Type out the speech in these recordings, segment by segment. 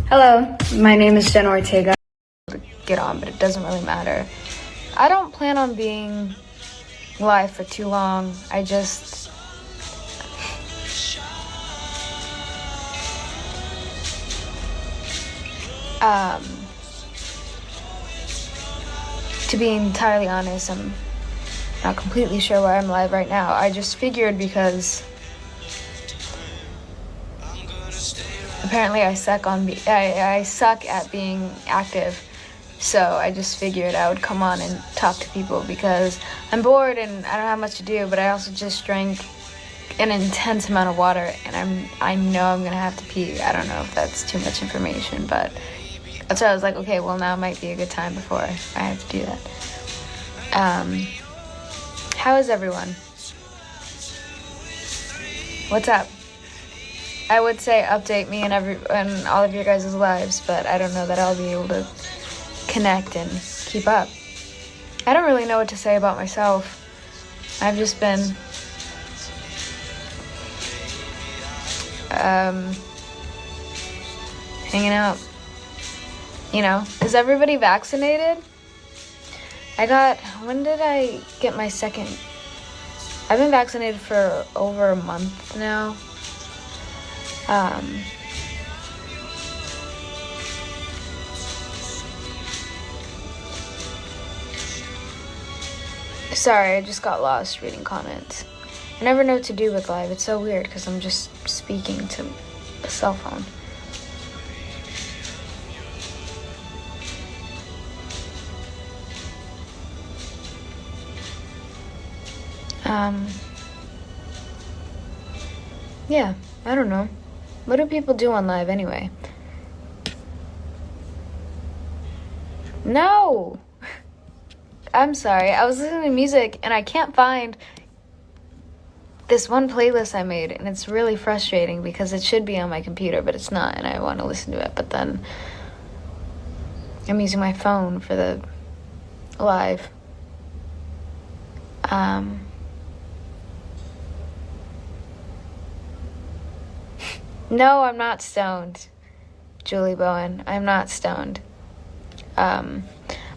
Hello, my name is Jenna Ortega. Get on, but it doesn't really matter. I don't plan on being live for too long. I just to be entirely honest, I'm not completely sure why I'm live right now. I just figured because apparently I suck at being active. So I just figured I would come on and talk to people because I'm bored and I don't have much to do, but I also just drank an intense amount of water and I know I'm gonna have to pee. I don't know if that's too much information, but that's why I was like, okay, well now might be a good time before I have to do that. How is everyone? What's up? I would say update me and all of your guys' lives, but I don't know that I'll be able to connect and keep up. I don't really know what to say about myself. I've just been hanging out. You know, is everybody vaccinated? When did I get my second? I've been vaccinated for over a month now. Sorry, I just got lost reading comments. I never know what to do with live. It's so weird because I'm just speaking to a cell phone. Yeah, I don't know. What do people do on live anyway? No! I'm sorry. I was listening to music and I can't find this one playlist I made, and it's really frustrating because it should be on my computer, but it's not, and I want to listen to it, but then I'm using my phone for the live. No, I'm not stoned, Julie Bowen. I'm not stoned. My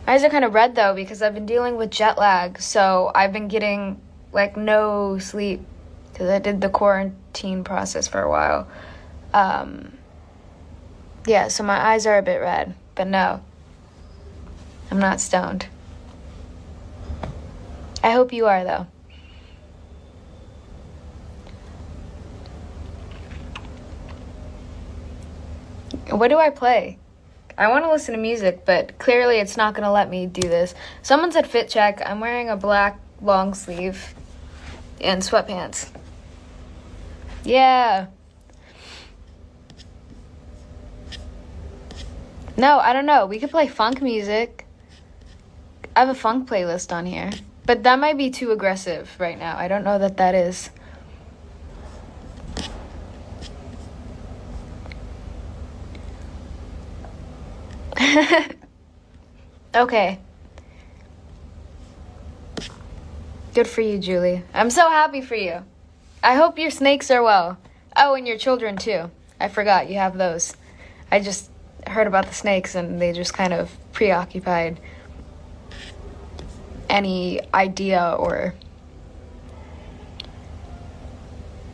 eyes are kind of red, though, because I've been dealing with jet lag, so I've been getting, like, no sleep because I did the quarantine process for a while. Yeah, so my eyes are a bit red, but no, I'm not stoned. I hope you are, though. What do I play? I want to listen to music, but clearly it's not going to let me do this. Someone said fit check. I'm wearing a black long sleeve and sweatpants. Yeah. No, I don't know. We could play funk music. I have a funk playlist on here, but that might be too aggressive right now. I don't know that is. Okay. Good for you, Julie. I'm so happy for you. I hope your snakes are well. Oh, and your children, too. I forgot you have those. I just heard about the snakes, and they just kind of preoccupied any idea or...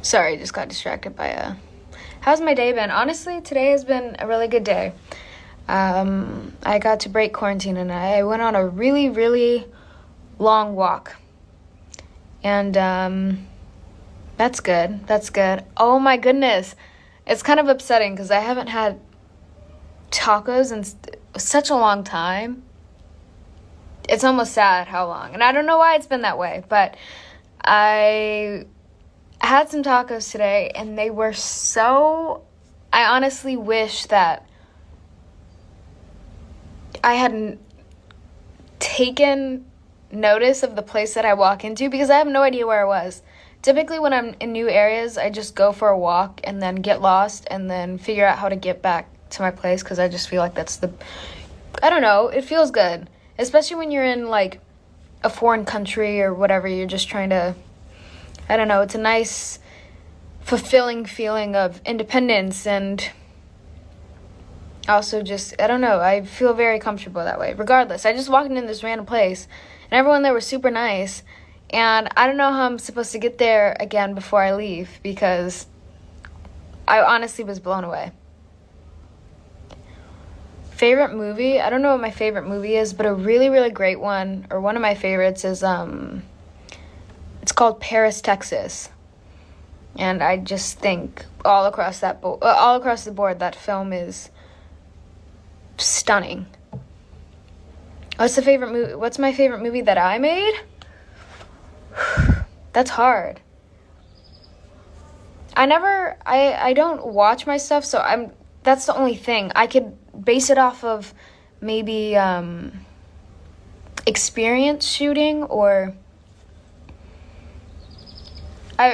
Sorry, I just got distracted by a... How's my day been? Honestly, today has been a really good day. I got to break quarantine and I went on a really, really long walk. And, that's good. That's good. Oh my goodness. It's kind of upsetting because I haven't had tacos in such a long time. It's almost sad how long. And I don't know why it's been that way, but I had some tacos today and they were so... I honestly wish that I hadn't taken notice of the place that I walk into because I have no idea where I was. Typically when I'm in new areas, I just go for a walk and then get lost and then figure out how to get back to my place because I just feel like that's I don't know, it feels good. Especially when you're in like a foreign country or whatever, you're just trying to, I don't know, it's a nice fulfilling feeling of independence and also just, I don't know, I feel very comfortable that way. Regardless, I just walked in this random place, and everyone there was super nice, and I don't know how I'm supposed to get there again before I leave, because I honestly was blown away. Favorite movie? I don't know what my favorite movie is, but a really, really great one, or one of my favorites is, it's called Paris, Texas. And I just think all across the board, that film is stunning. What's my favorite movie that I made? That's hard. I don't watch my stuff, so that's the only thing. I could base it off of maybe experience shooting, or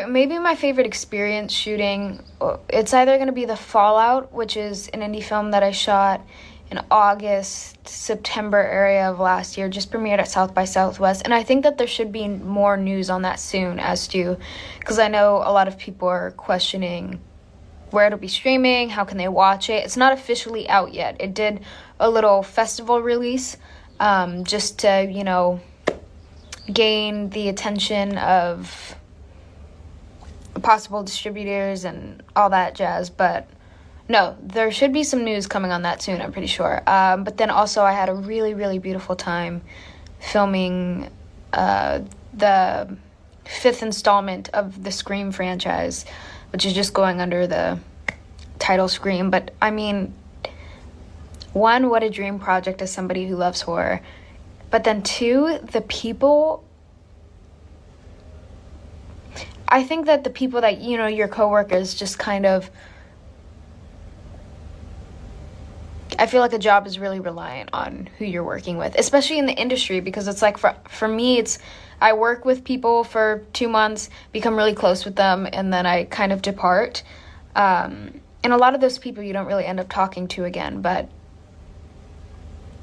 maybe my favorite experience shooting, it's either going to be The Fallout, which is an indie film that I shot in August, September area of last year, just premiered at South by Southwest, and I think that there should be more news on that soon, because I know a lot of people are questioning where it'll be streaming, how can they watch it. It's not officially out yet. It did a little festival release, just to, gain the attention of possible distributors and all that jazz, but no, there should be some news coming on that soon, I'm pretty sure. But then also I had a really, really beautiful time filming the 5th installment of the Scream franchise, which is just going under the title Scream. But I mean, one, what a dream project as somebody who loves horror. But then two, the people, I think that the people that, your coworkers just kind of, I feel like a job is really reliant on who you're working with, especially in the industry, because it's like for me, I work with people for 2 months, become really close with them, and then I kind of depart. And a lot of those people you don't really end up talking to again, but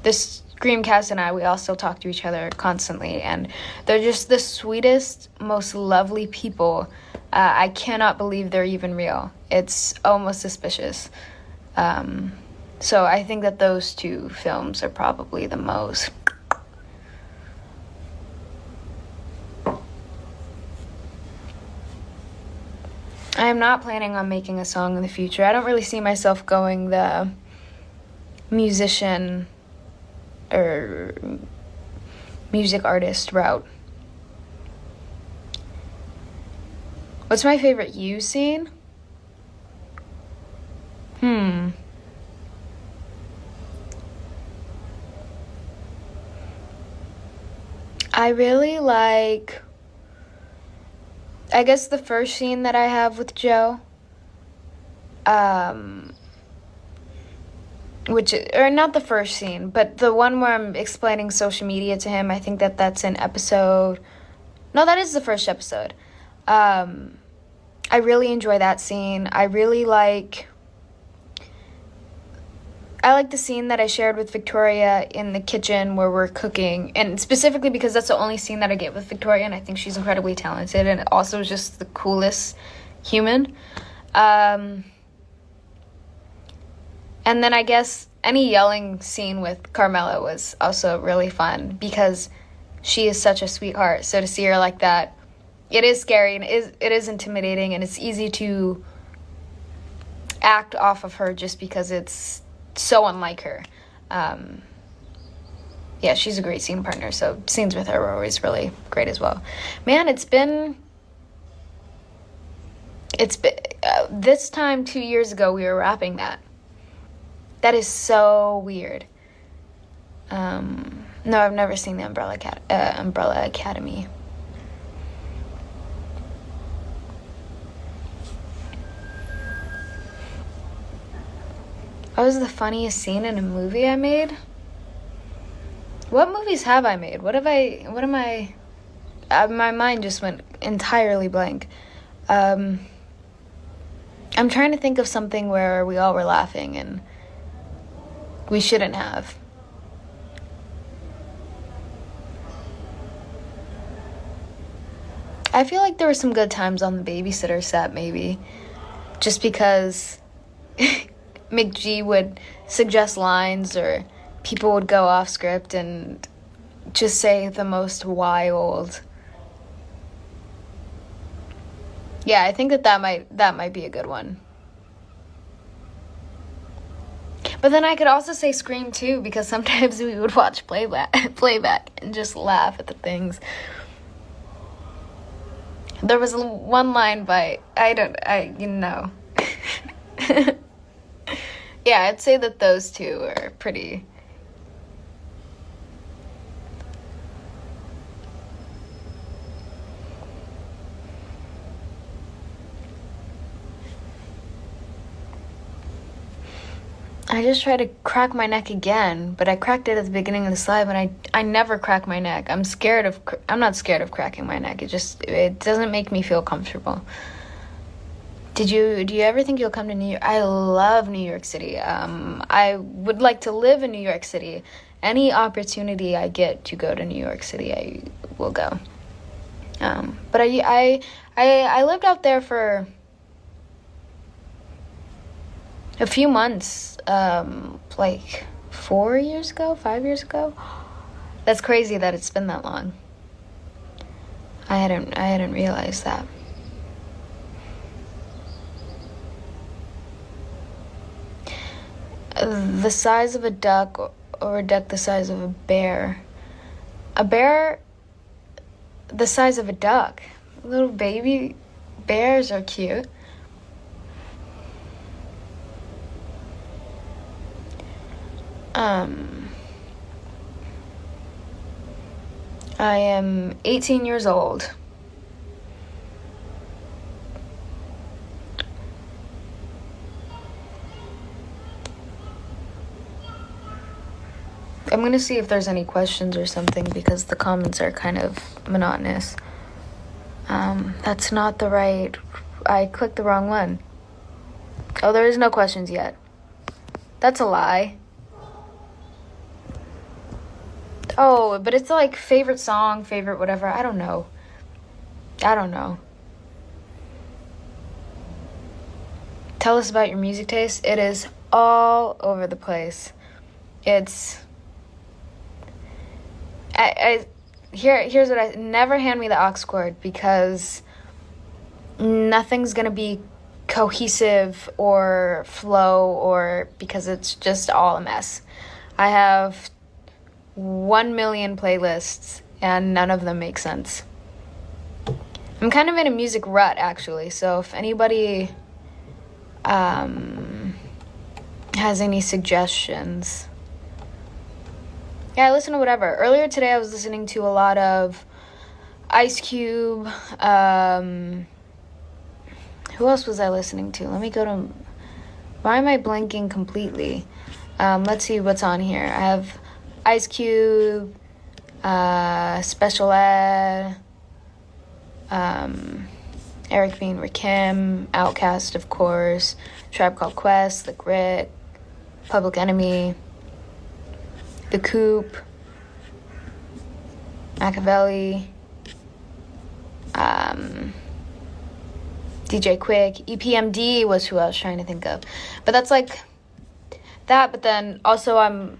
this Screamcast and we all still talk to each other constantly, and they're just the sweetest, most lovely people. I cannot believe they're even real. It's almost suspicious. So I think that those two films are probably the most. I am not planning on making a song in the future. I don't really see myself going the musician or music artist route. What's my favorite You scene? I really like, I guess, the first scene that I have with Joe, or not the first scene, but the one where I'm explaining social media to him. I think that's in episode, no, that is the first episode. I really enjoy that scene. I like the scene that I shared with Victoria in the kitchen where we're cooking, and specifically because that's the only scene that I get with Victoria, and I think she's incredibly talented and also just the coolest human. And then I guess any yelling scene with Carmela was also really fun because she is such a sweetheart. So to see her like that, it is scary and it is intimidating, and it's easy to act off of her just because it's so unlike her. Yeah, she's a great scene partner, so scenes with her were always really great as well. Man, it's been this time 2 years ago we were wrapping that. That is so weird. No, I've never seen the Umbrella Academy. What was the funniest scene in a movie I made? What movies have I made? My mind just went entirely blank. I'm trying to think of something where we all were laughing and we shouldn't have. I feel like there were some good times on the babysitter set, maybe. Just because McG would suggest lines, or people would go off script and just say the most wild. Yeah, I think that might be a good one. But then I could also say Scream too, because sometimes we would watch playback and just laugh at the things. There was one line by, you know. Yeah, I'd say that those two are pretty. I just tried to crack my neck again, but I cracked it at the beginning of the slide, but I never crack my neck. I'm not scared of cracking my neck. It doesn't make me feel comfortable. Do you ever think you'll come to New York? I love New York City. I would like to live in New York City. Any opportunity I get to go to New York City, I will go. But I lived out there for a few months, like 4 years ago, 5 years ago. That's crazy that it's been that long. I hadn't realized that. The size of a duck, or a duck the size of a bear. A bear the size of a duck. Little baby bears are cute. I am 18 years old. I'm gonna see if there's any questions or something, because the comments are kind of monotonous. That's not the right... I clicked the wrong one. Oh, there is no questions yet. That's a lie. Oh, but it's like favorite song, favorite whatever. I don't know. Tell us about your music taste. It is all over the place. It's... Here's what I... Never hand me the aux cord, because nothing's gonna be cohesive or flow, or because it's just all a mess. I have 1 million playlists, and none of them make sense. I'm kind of in a music rut, actually, so if anybody has any suggestions... Yeah, I listen to whatever. Earlier today, I was listening to a lot of Ice Cube. Who else was I listening to? Let me go to... Why am I blanking completely? Let's see what's on here. I have Ice Cube, Special Ed, Eric B. and Rakim, Outkast, of course, Tribe Called Quest, The Grit, Public Enemy, The Coop, Machiavelli, DJ Quick. EPMD was who I was trying to think of. But that's like that, but then also I'm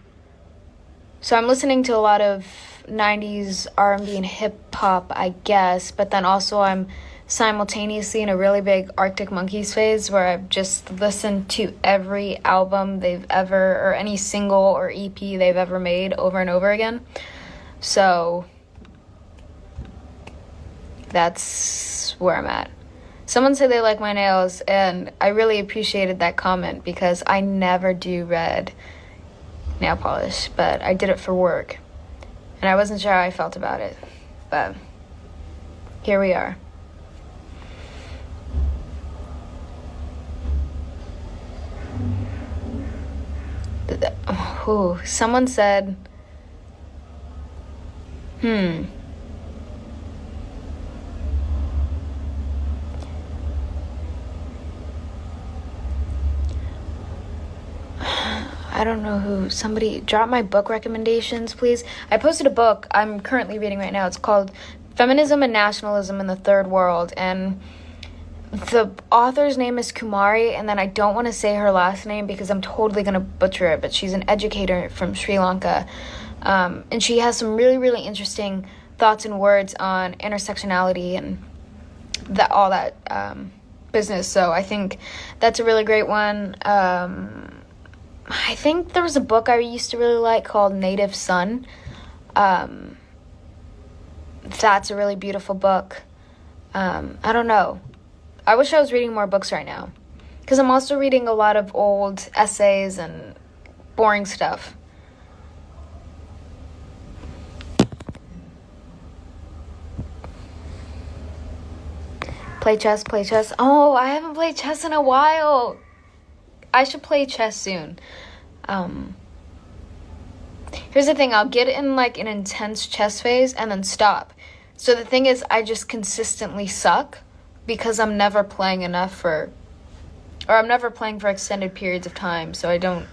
listening to a lot of 90s R&B and hip-hop, I guess, but then also I'm simultaneously in a really big Arctic Monkeys phase, where I've just listened to every album they've ever, or any single or EP they've ever made, over and over again. So that's where I'm at. Someone said they like my nails, and I really appreciated that comment, because I never do red nail polish, but I did it for work, and I wasn't sure how I felt about it, but here we are. Someone said, I don't know who. Somebody drop my book recommendations, please. I posted a book I'm currently reading right now. It's called Feminism and Nationalism in the Third World, and the author's name is Kumari, and then I don't want to say her last name because I'm totally going to butcher it, but she's an educator from Sri Lanka. And she has some really, really interesting thoughts and words on intersectionality and all that business. So I think that's a really great one. I think there was a book I used to really like called Native Son. That's a really beautiful book. I don't know. I wish I was reading more books right now, because I'm also reading a lot of old essays and boring stuff. Play chess, play chess. Oh, I haven't played chess in a while. I should play chess soon. Here's the thing, I'll get in like an intense chess phase and then stop. So the thing is, I just consistently suck because I'm never playing I'm never playing for extended periods of time, so I don't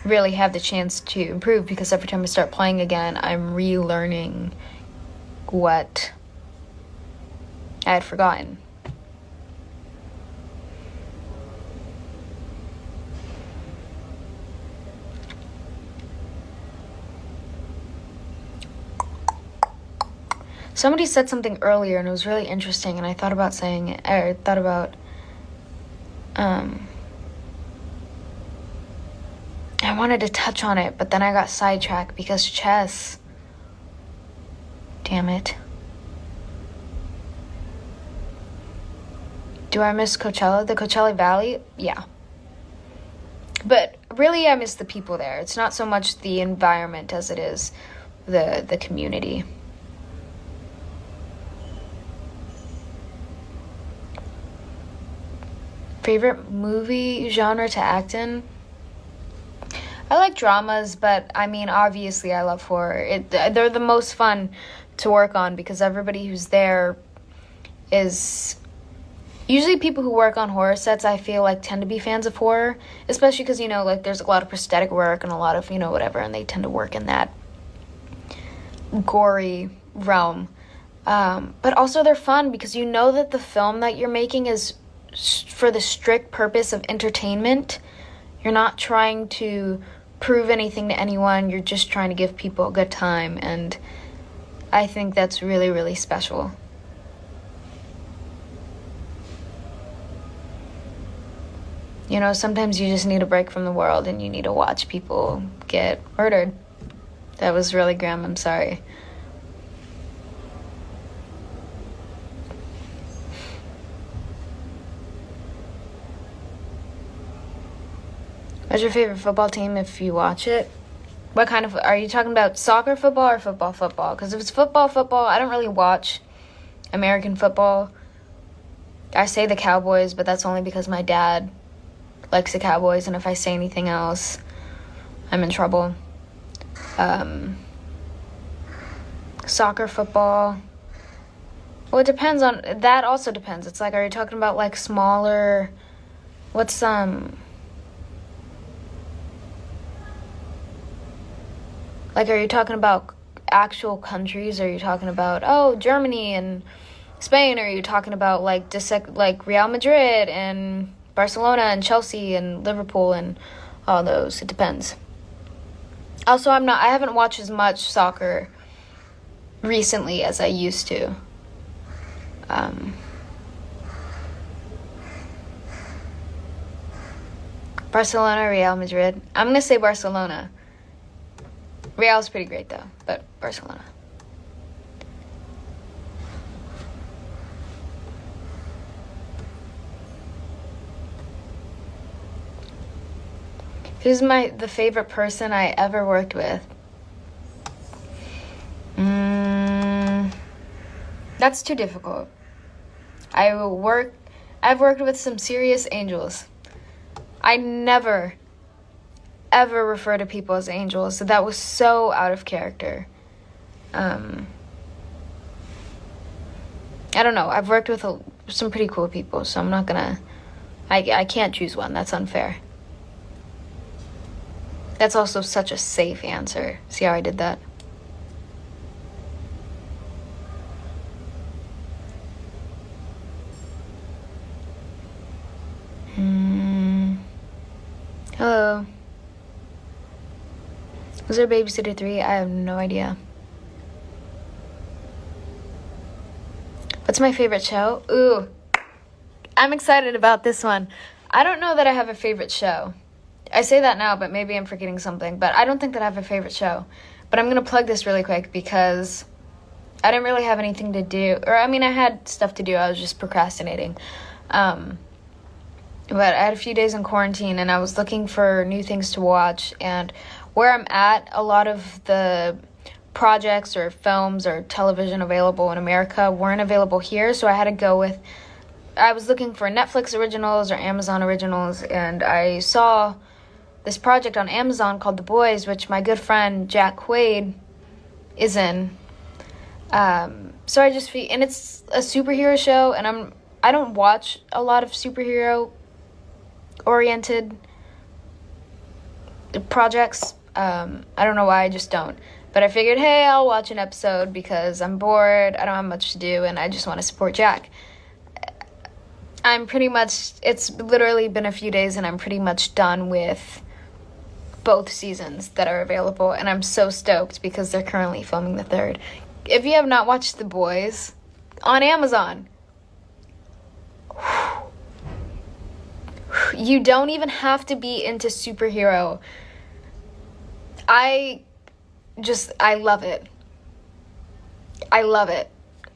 really have the chance to improve, because every time I start playing again, I'm relearning what I had forgotten. Somebody said something earlier and it was really interesting, and I thought about saying it. I thought about I wanted to touch on it, but then I got sidetracked because chess. Damn it. Do I miss Coachella? The Coachella Valley? Yeah. But really, I miss the people there. It's not so much the environment as it is the community. Favorite movie genre to act in? I like dramas, but I mean, obviously I love horror. They're the most fun to work on because everybody who's there is usually people who work on horror sets. I feel like tend to be fans of horror, especially because, you know, like there's a lot of prosthetic work and a lot of, you know, whatever, and they tend to work in that gory realm. But also they're fun because you know that the film that you're making is for the strict purpose of entertainment. You're not trying to prove anything to anyone. You're just trying to give people a good time, and I think that's really, really special. You know, sometimes you just need a break from the world and you need to watch people get murdered. That was really grim, I'm sorry. What's your favorite football team if you watch it? What kind of, are you talking about soccer football or football? Because if it's football, I don't really watch American football. I say the Cowboys, but that's only because my dad likes the Cowboys, and if I say anything else, I'm in trouble. Soccer, football. Well, it depends on, that also depends. It's like, are you talking about like smaller, what's like, are you talking about actual countries? Are you talking about, oh, Germany and Spain? Or are you talking about like like Real Madrid and Barcelona and Chelsea and Liverpool and all those? It depends. Also, I haven't watched as much soccer recently as I used to. Barcelona, Real Madrid. I'm gonna say Barcelona. Real's pretty great though, but Barcelona. Who's the favorite person I ever worked with? That's too difficult. I've worked with some serious angels. I never ever refer to people as angels, so that was so out of character. I don't know. I've worked with some pretty cool people, so I'm not gonna. I can't choose one. That's unfair. That's also such a safe answer. See how I did that? Was there Babysitter 3? I have no idea. What's my favorite show? Ooh, I'm excited about this one. I don't know that I have a favorite show. I say that now, but maybe I'm forgetting something. But I don't think that I have a favorite show. But I'm going to plug this really quick because I didn't really have anything to do. Or, I mean, I had stuff to do. I was just procrastinating. But I had a few days in quarantine, and I was looking for new things to watch. And where I'm at, a lot of the projects or films or television available in America weren't available here. So I had to go with... I was looking for Netflix originals or Amazon originals, and I saw this project on Amazon called The Boys, which my good friend Jack Quaid is in. So I just feel, and it's a superhero show, and I don't watch a lot of superhero oriented projects. I don't know why, I just don't. But I figured, hey, I'll watch an episode because I'm bored, I don't have much to do, and I just want to support Jack. It's literally been a few days, and I'm pretty much done with both seasons that are available, and I'm so stoked because they're currently filming the third. If you have not watched The Boys on Amazon, you don't even have to be into superhero. I love it. I love it.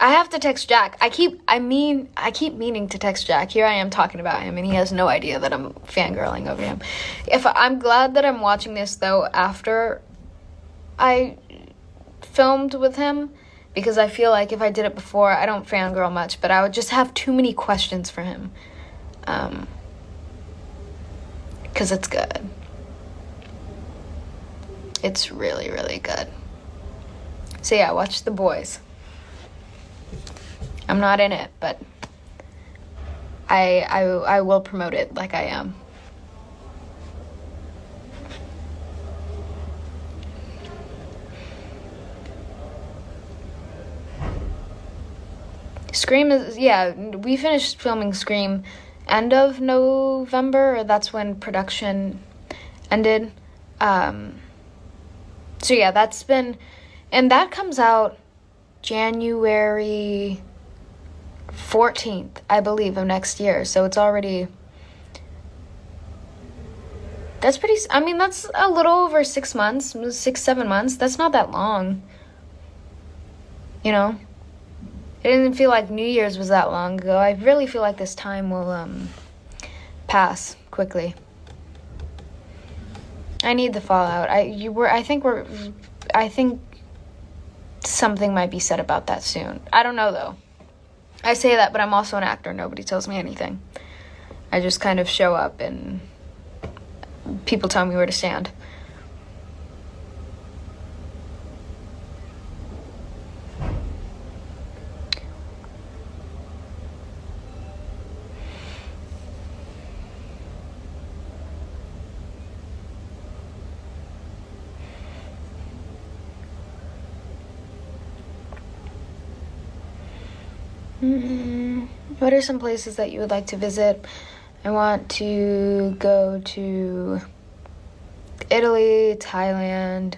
I have to text Jack. I keep meaning to text Jack. Here I am talking about him, and he has no idea that I'm fangirling over him. I'm glad that I'm watching this, though, after I filmed with him, because I feel like if I did it before, I don't fangirl much, but I would just have too many questions for him. Because it's good. It's really, really good. So yeah, watch The Boys. I'm not in it, but I will promote it like I am. Scream is, yeah, we finished filming Scream end of November, or that's when production ended. So yeah, that's been, and that comes out January 14th, I believe, of next year. So it's already, that's a little over 6 months, 7 months. That's not that long. You know? It didn't feel like New Year's was that long ago. I really feel like this time will pass quickly. I need the fallout. I think something might be said about that soon. I don't know, though. I say that, but I'm also an actor. Nobody tells me anything. I just kind of show up and people tell me where to stand. What are some places that you would like to visit? I want to go to Italy, Thailand,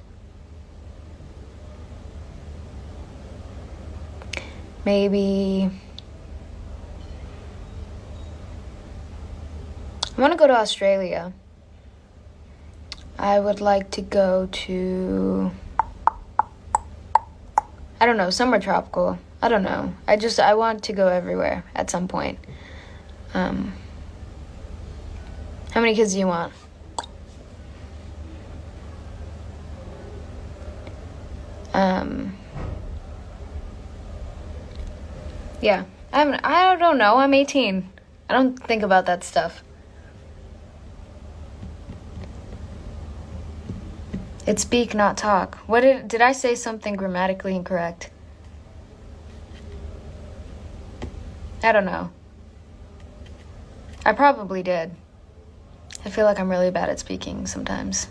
maybe. I want to go to Australia. I would like to go to, I don't know, somewhere tropical. I don't know. I want to go everywhere at some point. How many kids do you want? Yeah. I don't know. I'm 18. I don't think about that stuff. It's speak, not talk. Did I say something grammatically incorrect? I don't know. I probably did. I feel like I'm really bad at speaking sometimes.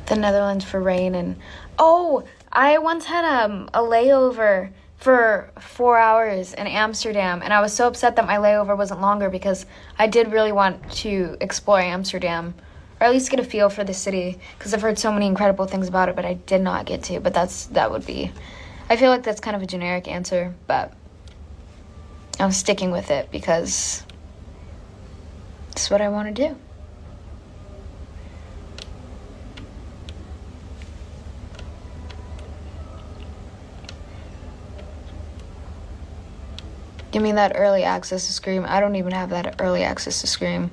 The Netherlands for rain and... Oh! I once had a layover for 4 hours in Amsterdam, and I was so upset that my layover wasn't longer because I did really want to explore Amsterdam, or at least get a feel for the city, because I've heard so many incredible things about it, but I did not get to. But that would be, I feel like that's kind of a generic answer, but I'm sticking with it because it's what I want to do. Give me that early access to Scream. I don't even have that early access to Scream.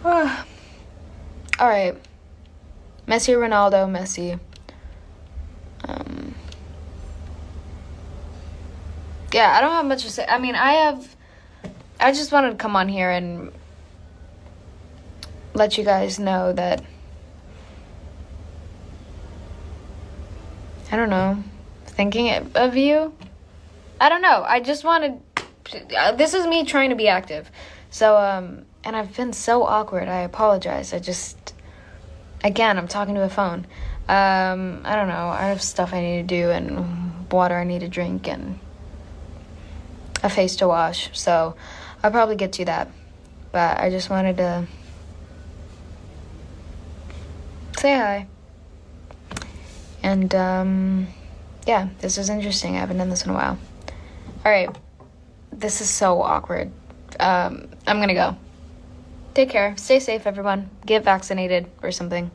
All right. Messi or Ronaldo? Messi. Yeah, I don't have much to say. I mean, I just wanted to come on here and let you guys know that, I don't know, thinking of you. I don't know. I just wanted, this is me trying to be active. So, and I've been so awkward. I apologize. Again, I'm talking to a phone. I don't know. I have stuff I need to do and water I need to drink and a face to wash. So I'll probably get to that. But I just wanted to say hi. And, yeah, this was interesting. I haven't done this in a while. All right. This is so awkward. I'm gonna go. Take care. Stay safe, everyone. Get vaccinated or something.